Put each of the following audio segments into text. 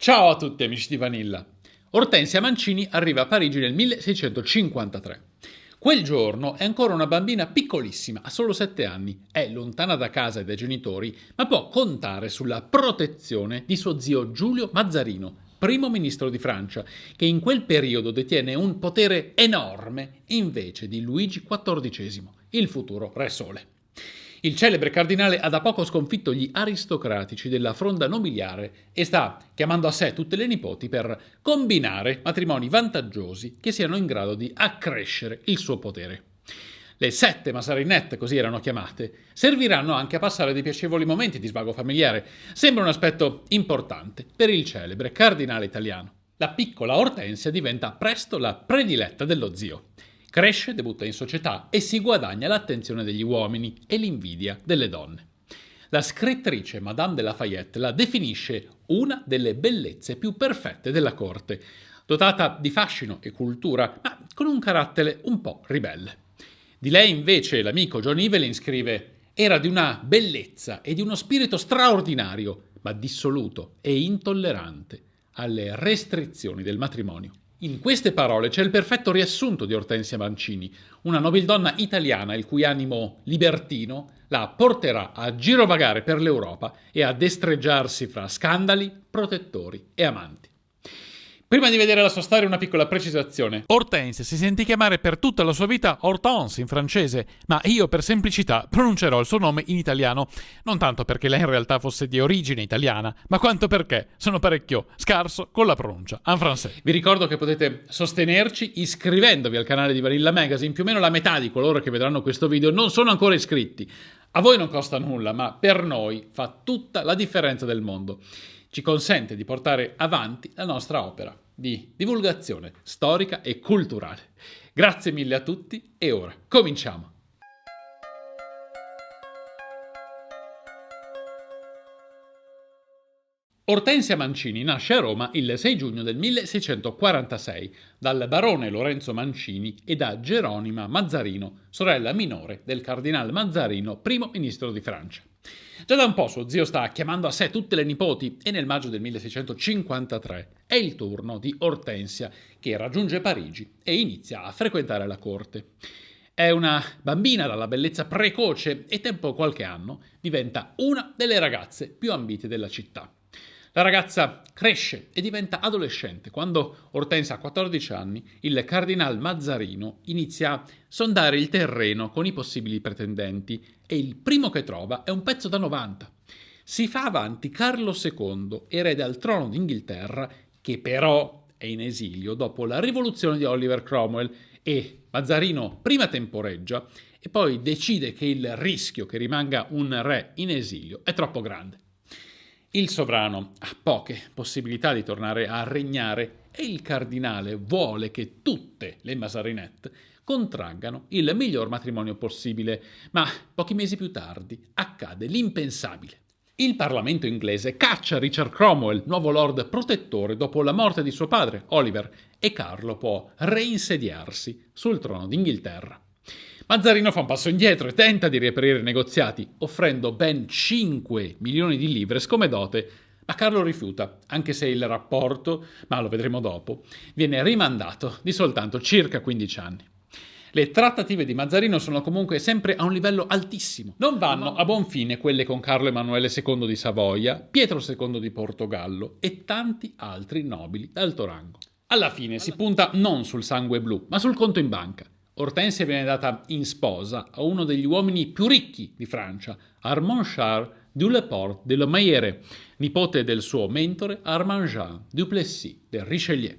Ciao a tutti amici di Vanilla. Ortensia Mancini arriva a Parigi nel 1653. Quel giorno è ancora una bambina piccolissima, ha solo 7 anni, è lontana da casa e dai genitori, ma può contare sulla protezione di suo zio Giulio Mazzarino, primo ministro di Francia, che in quel periodo detiene un potere enorme invece di Luigi XIV, il futuro re sole. Il celebre cardinale ha da poco sconfitto gli aristocratici della fronda nobiliare e sta chiamando a sé tutte le nipoti per combinare matrimoni vantaggiosi che siano in grado di accrescere il suo potere. Le 7 Mazarinette, così erano chiamate, serviranno anche a passare dei piacevoli momenti di svago familiare. Sembra un aspetto importante per il celebre cardinale italiano. La piccola Ortensia diventa presto la prediletta dello zio. Cresce, debutta in società e si guadagna l'attenzione degli uomini e l'invidia delle donne. La scrittrice Madame de Lafayette la definisce una delle bellezze più perfette della corte, dotata di fascino e cultura, ma con un carattere un po' ribelle. Di lei invece l'amico John Evelyn scrive: era di una bellezza e di uno spirito straordinario, ma dissoluto e intollerante alle restrizioni del matrimonio. In queste parole c'è il perfetto riassunto di Ortensia Mancini, una nobildonna italiana il cui animo libertino la porterà a girovagare per l'Europa e a destreggiarsi fra scandali, protettori e amanti. Prima di vedere la sua storia una piccola precisazione. Hortense si sentì chiamare per tutta la sua vita Hortense in francese, ma io per semplicità pronuncerò il suo nome in italiano, non tanto perché lei in realtà fosse di origine italiana, ma quanto perché sono parecchio scarso con la pronuncia en français. Vi ricordo che potete sostenerci iscrivendovi al canale di Vanilla Magazine. Più o meno la metà di coloro che vedranno questo video non sono ancora iscritti. A voi non costa nulla, ma per noi fa tutta la differenza del mondo. Ci consente di portare avanti la nostra opera di divulgazione storica e culturale. Grazie mille a tutti e ora cominciamo. Ortensia Mancini nasce a Roma il 6 giugno del 1646 dal barone Lorenzo Mancini e da Geronima Mazzarino, sorella minore del cardinale Mazzarino, primo ministro di Francia. Già da un po' suo zio sta chiamando a sé tutte le nipoti e nel maggio del 1653 è il turno di Ortensia, che raggiunge Parigi e inizia a frequentare la corte. È una bambina dalla bellezza precoce e tempo qualche anno diventa una delle ragazze più ambite della città. La ragazza cresce e diventa adolescente. Quando Ortensia ha 14 anni, il cardinal Mazzarino inizia a sondare il terreno con i possibili pretendenti e il primo che trova è un pezzo da 90. Si fa avanti Carlo II, erede al trono d'Inghilterra, che però è in esilio dopo la rivoluzione di Oliver Cromwell, e Mazzarino prima temporeggia e poi decide che il rischio che rimanga un re in esilio è troppo grande. Il sovrano ha poche possibilità di tornare a regnare e il cardinale vuole che tutte le Mazarinette contraggano il miglior matrimonio possibile, ma pochi mesi più tardi accade l'impensabile. Il Parlamento inglese caccia Richard Cromwell, nuovo lord protettore, dopo la morte di suo padre, Oliver, e Carlo può reinsediarsi sul trono d'Inghilterra. Mazzarino fa un passo indietro e tenta di riaprire i negoziati, offrendo ben 5 milioni di livres come dote, ma Carlo rifiuta, anche se il rapporto, ma lo vedremo dopo, viene rimandato di soltanto circa 15 anni. Le trattative di Mazzarino sono comunque sempre a un livello altissimo. Non vanno a buon fine quelle con Carlo Emanuele II di Savoia, Pietro II di Portogallo e tanti altri nobili d'alto rango. Alla fine si punta non sul sangue blu, ma sul conto in banca. Ortensia viene data in sposa a uno degli uomini più ricchi di Francia, Armand Charles du Leport de la Meilleraye, nipote del suo mentore Armand Jean du Plessis de Richelieu.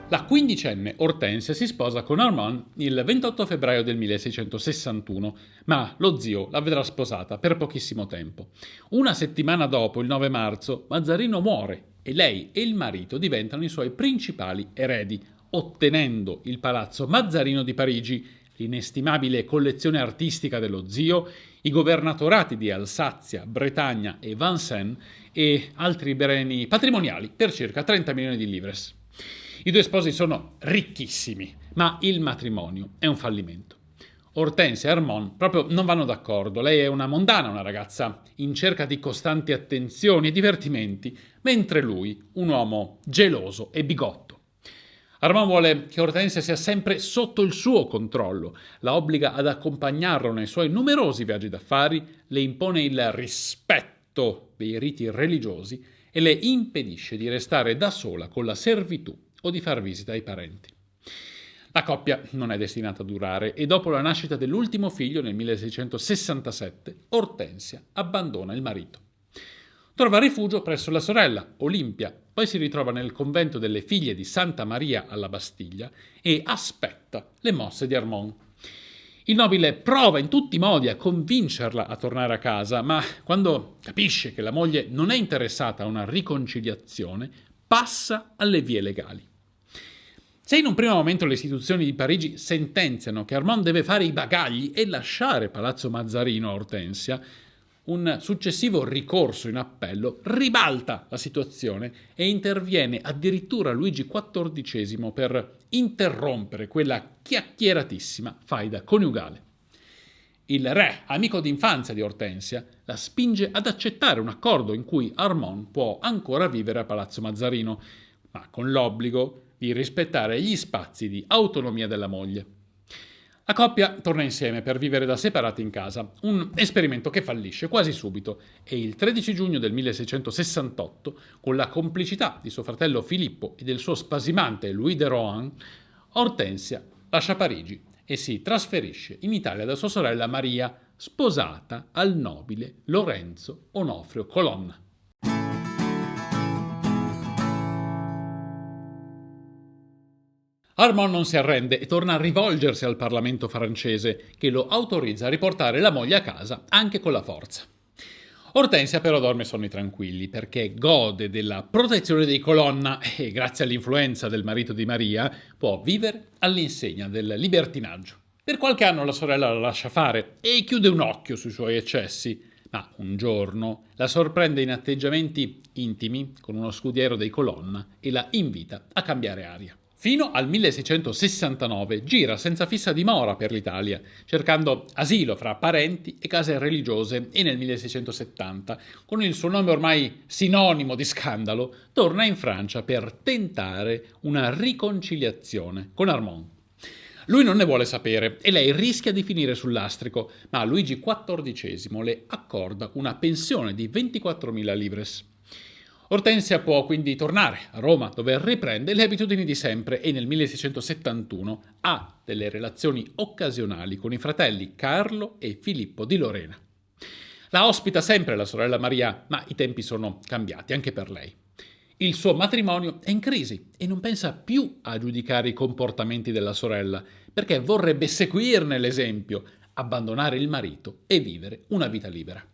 La quindicenne Ortensia si sposa con Armand il 28 febbraio del 1661, ma lo zio la vedrà sposata per pochissimo tempo. Una settimana dopo, il 9 marzo, Mazzarino muore e lei e il marito diventano i suoi principali eredi, ottenendo il palazzo Mazzarino di Parigi, l'inestimabile collezione artistica dello zio, i governatorati di Alsazia, Bretagna e Vincennes e altri beni patrimoniali per circa 30 milioni di livres. I due sposi sono ricchissimi, ma il matrimonio è un fallimento. Hortensia e Armand proprio non vanno d'accordo. Lei è una mondana, una ragazza in cerca di costanti attenzioni e divertimenti, mentre lui, un uomo geloso e bigotto. Armand vuole che Hortensia sia sempre sotto il suo controllo, la obbliga ad accompagnarlo nei suoi numerosi viaggi d'affari, le impone il rispetto dei riti religiosi e le impedisce di restare da sola con la servitù o di far visita ai parenti. La coppia non è destinata a durare e dopo la nascita dell'ultimo figlio nel 1667, Hortensia abbandona il marito. Trova rifugio presso la sorella, Olimpia, poi si ritrova nel convento delle Figlie di Santa Maria alla Bastiglia e aspetta le mosse di Armand. Il nobile prova in tutti i modi a convincerla a tornare a casa, ma quando capisce che la moglie non è interessata a una riconciliazione, passa alle vie legali. Se in un primo momento le istituzioni di Parigi sentenziano che Armand deve fare i bagagli e lasciare Palazzo Mazzarino a Hortensia, un successivo ricorso in appello ribalta la situazione e interviene addirittura Luigi XIV per interrompere quella chiacchieratissima faida coniugale. Il re, amico d'infanzia di Hortensia, la spinge ad accettare un accordo in cui Armand può ancora vivere a Palazzo Mazzarino, ma con l'obbligo di rispettare gli spazi di autonomia della moglie. La coppia torna insieme per vivere da separati in casa, un esperimento che fallisce quasi subito e il 13 giugno del 1668, con la complicità di suo fratello Filippo e del suo spasimante Louis de Rohan, Hortensia lascia Parigi e si trasferisce in Italia da sua sorella Maria, sposata al nobile Lorenzo Onofrio Colonna. Armand non si arrende e torna a rivolgersi al Parlamento francese, che lo autorizza a riportare la moglie a casa anche con la forza. Hortensia però dorme sonni tranquilli perché gode della protezione dei Colonna e, grazie all'influenza del marito di Maria, può vivere all'insegna del libertinaggio. Per qualche anno la sorella la lascia fare e chiude un occhio sui suoi eccessi, ma un giorno la sorprende in atteggiamenti intimi con uno scudiero dei Colonna e la invita a cambiare aria. Fino al 1669 gira senza fissa dimora per l'Italia, cercando asilo fra parenti e case religiose e nel 1670, con il suo nome ormai sinonimo di scandalo, torna in Francia per tentare una riconciliazione con Armand. Lui non ne vuole sapere e lei rischia di finire sul lastrico, ma Luigi XIV le accorda una pensione di 24.000 livres. Hortensia può quindi tornare a Roma, dove riprende le abitudini di sempre e nel 1671 ha delle relazioni occasionali con i fratelli Carlo e Filippo di Lorena. La ospita sempre la sorella Maria, ma i tempi sono cambiati anche per lei. Il suo matrimonio è in crisi e non pensa più a giudicare i comportamenti della sorella, perché vorrebbe seguirne l'esempio, abbandonare il marito e vivere una vita libera.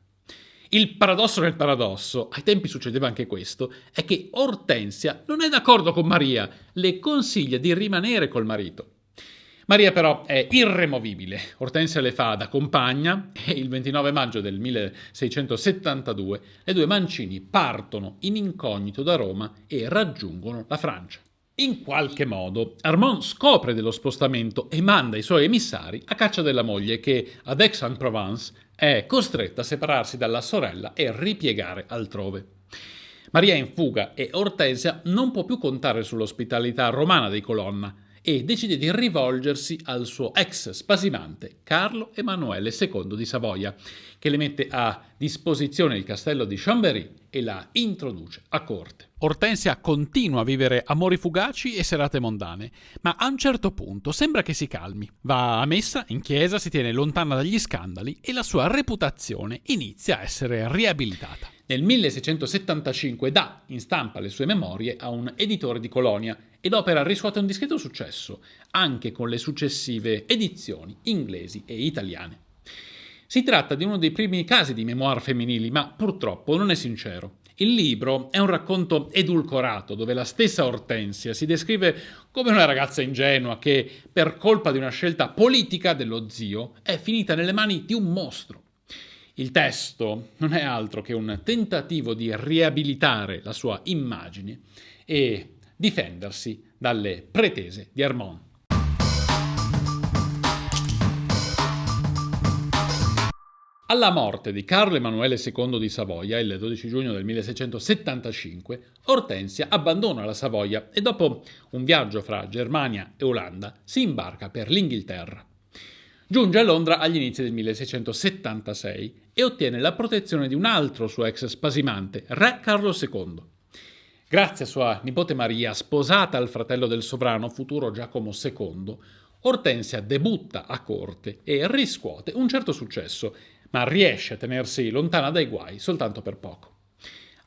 Il paradosso nel paradosso, ai tempi succedeva anche questo, è che Hortensia non è d'accordo con Maria, le consiglia di rimanere col marito. Maria però è irremovibile, Hortensia le fa da compagna e il 29 maggio del 1672 le due mancini partono in incognito da Roma e raggiungono la Francia. In qualche modo Armand scopre dello spostamento e manda i suoi emissari a caccia della moglie che ad Aix-en-Provence è costretta a separarsi dalla sorella e ripiegare altrove. Maria è in fuga e Hortensia non può più contare sull'ospitalità romana dei Colonna e decide di rivolgersi al suo ex spasimante Carlo Emanuele II di Savoia, che le mette a disposizione il castello di Chambéry e la introduce a corte. Hortensia continua a vivere amori fugaci e serate mondane, ma a un certo punto sembra che si calmi. Va a messa, in chiesa, si tiene lontana dagli scandali e la sua reputazione inizia a essere riabilitata. Nel 1675 dà in stampa le sue memorie a un editore di Colonia ed opera riscuote un discreto successo, anche con le successive edizioni inglesi e italiane. Si tratta di uno dei primi casi di memoir femminili, ma purtroppo non è sincero. Il libro è un racconto edulcorato, dove la stessa Hortensia si descrive come una ragazza ingenua che, per colpa di una scelta politica dello zio, è finita nelle mani di un mostro. Il testo non è altro che un tentativo di riabilitare la sua immagine e difendersi dalle pretese di Armand. Alla morte di Carlo Emanuele II di Savoia, il 12 giugno del 1675, Ortensia abbandona la Savoia e dopo un viaggio fra Germania e Olanda si imbarca per l'Inghilterra. Giunge a Londra agli inizi del 1676 e ottiene la protezione di un altro suo ex spasimante, re Carlo II. Grazie a sua nipote Maria, sposata al fratello del sovrano, futuro Giacomo II, Ortensia debutta a corte e riscuote un certo successo, ma riesce a tenersi lontana dai guai soltanto per poco.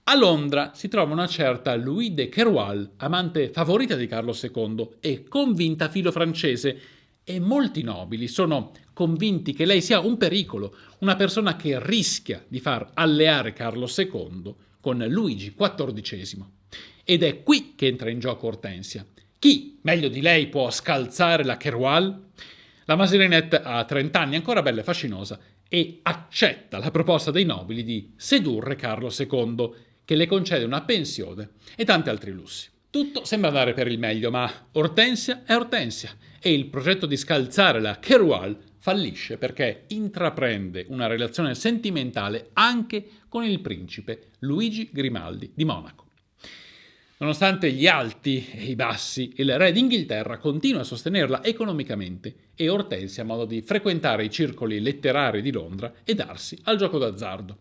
A Londra si trova una certa Louise de Keroualle, amante favorita di Carlo II e convinta filo francese, e molti nobili sono convinti che lei sia un pericolo, una persona che rischia di far alleare Carlo II con Luigi XIV. Ed è qui che entra in gioco Ortensia. Chi, meglio di lei, può scalzare la Keroualle? La Mazarinette ha 30 anni, ancora bella e fascinosa, e accetta la proposta dei nobili di sedurre Carlo II, che le concede una pensione e tanti altri lussi. Tutto sembra andare per il meglio, ma Ortensia è Ortensia e il progetto di scalzare la Keroualle fallisce perché intraprende una relazione sentimentale anche con il principe Luigi Grimaldi di Monaco. Nonostante gli alti e i bassi, il re d'Inghilterra continua a sostenerla economicamente e Ortensia ha modo di frequentare i circoli letterari di Londra e darsi al gioco d'azzardo.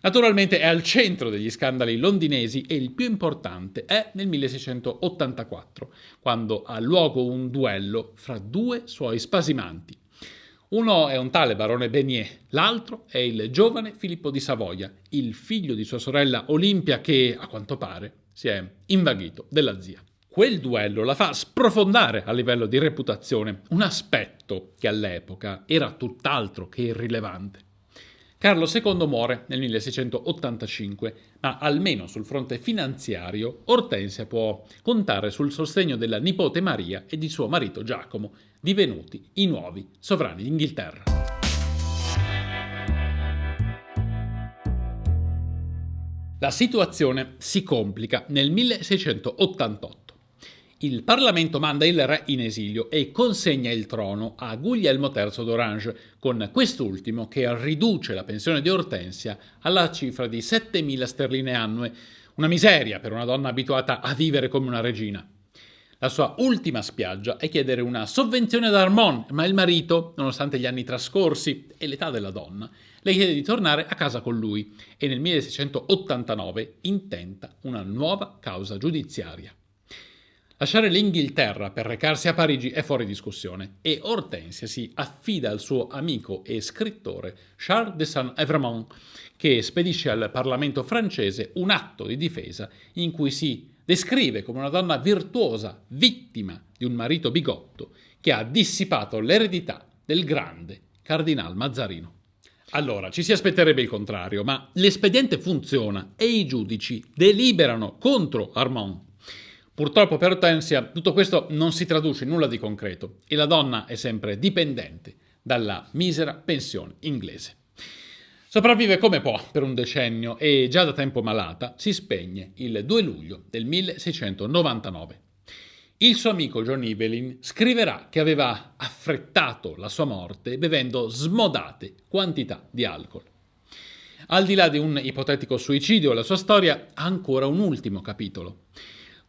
Naturalmente è al centro degli scandali londinesi e il più importante è nel 1684, quando ha luogo un duello fra due suoi spasimanti. Uno è un tale barone Besnier, l'altro è il giovane Filippo di Savoia, il figlio di sua sorella Olimpia che, a quanto pare, si è invaghito della zia. Quel duello la fa sprofondare a livello di reputazione, un aspetto che all'epoca era tutt'altro che irrilevante. Carlo II muore nel 1685, ma almeno sul fronte finanziario Ortensia può contare sul sostegno della nipote Maria e di suo marito Giacomo, divenuti i nuovi sovrani d'Inghilterra. La situazione si complica nel 1688. Il Parlamento manda il re in esilio e consegna il trono a Guglielmo III d'Orange, con quest'ultimo che riduce la pensione di Ortensia alla cifra di 7.000 sterline annue, una miseria per una donna abituata a vivere come una regina. La sua ultima spiaggia è chiedere una sovvenzione ad Armand, ma il marito, nonostante gli anni trascorsi e l'età della donna, le chiede di tornare a casa con lui e nel 1689 intenta una nuova causa giudiziaria. Lasciare l'Inghilterra per recarsi a Parigi è fuori discussione e Ortensia si affida al suo amico e scrittore Charles de Saint-Evremont, che spedisce al Parlamento francese un atto di difesa in cui si descrive come una donna virtuosa, vittima di un marito bigotto che ha dissipato l'eredità del grande Cardinal Mazzarino. Allora, ci si aspetterebbe il contrario, ma l'espediente funziona e i giudici deliberano contro Armand. Purtroppo per Ortensia tutto questo non si traduce in nulla di concreto e la donna è sempre dipendente dalla misera pensione inglese. Sopravvive come può per un decennio e già da tempo malata si spegne il 2 luglio del 1699. Il suo amico John Evelyn scriverà che aveva affrettato la sua morte bevendo smodate quantità di alcol. Al di là di un ipotetico suicidio, la sua storia ha ancora un ultimo capitolo.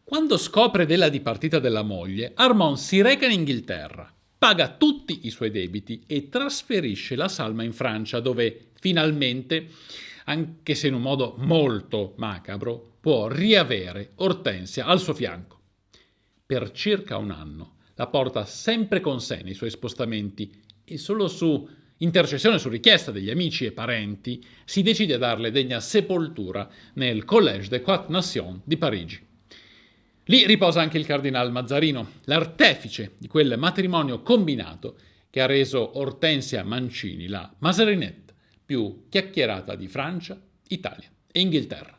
Quando scopre della dipartita della moglie, Armand si reca in Inghilterra, paga tutti i suoi debiti e trasferisce la salma in Francia, dove finalmente, anche se in un modo molto macabro, può riavere Ortensia al suo fianco. Per circa un anno la porta sempre con sé nei suoi spostamenti e solo su intercessione, su richiesta degli amici e parenti, si decide a darle degna sepoltura nel Collège des Quatre Nations di Parigi. Lì riposa anche il cardinal Mazzarino, l'artefice di quel matrimonio combinato che ha reso Ortensia Mancini la Mazarinette più chiacchierata di Francia, Italia e Inghilterra.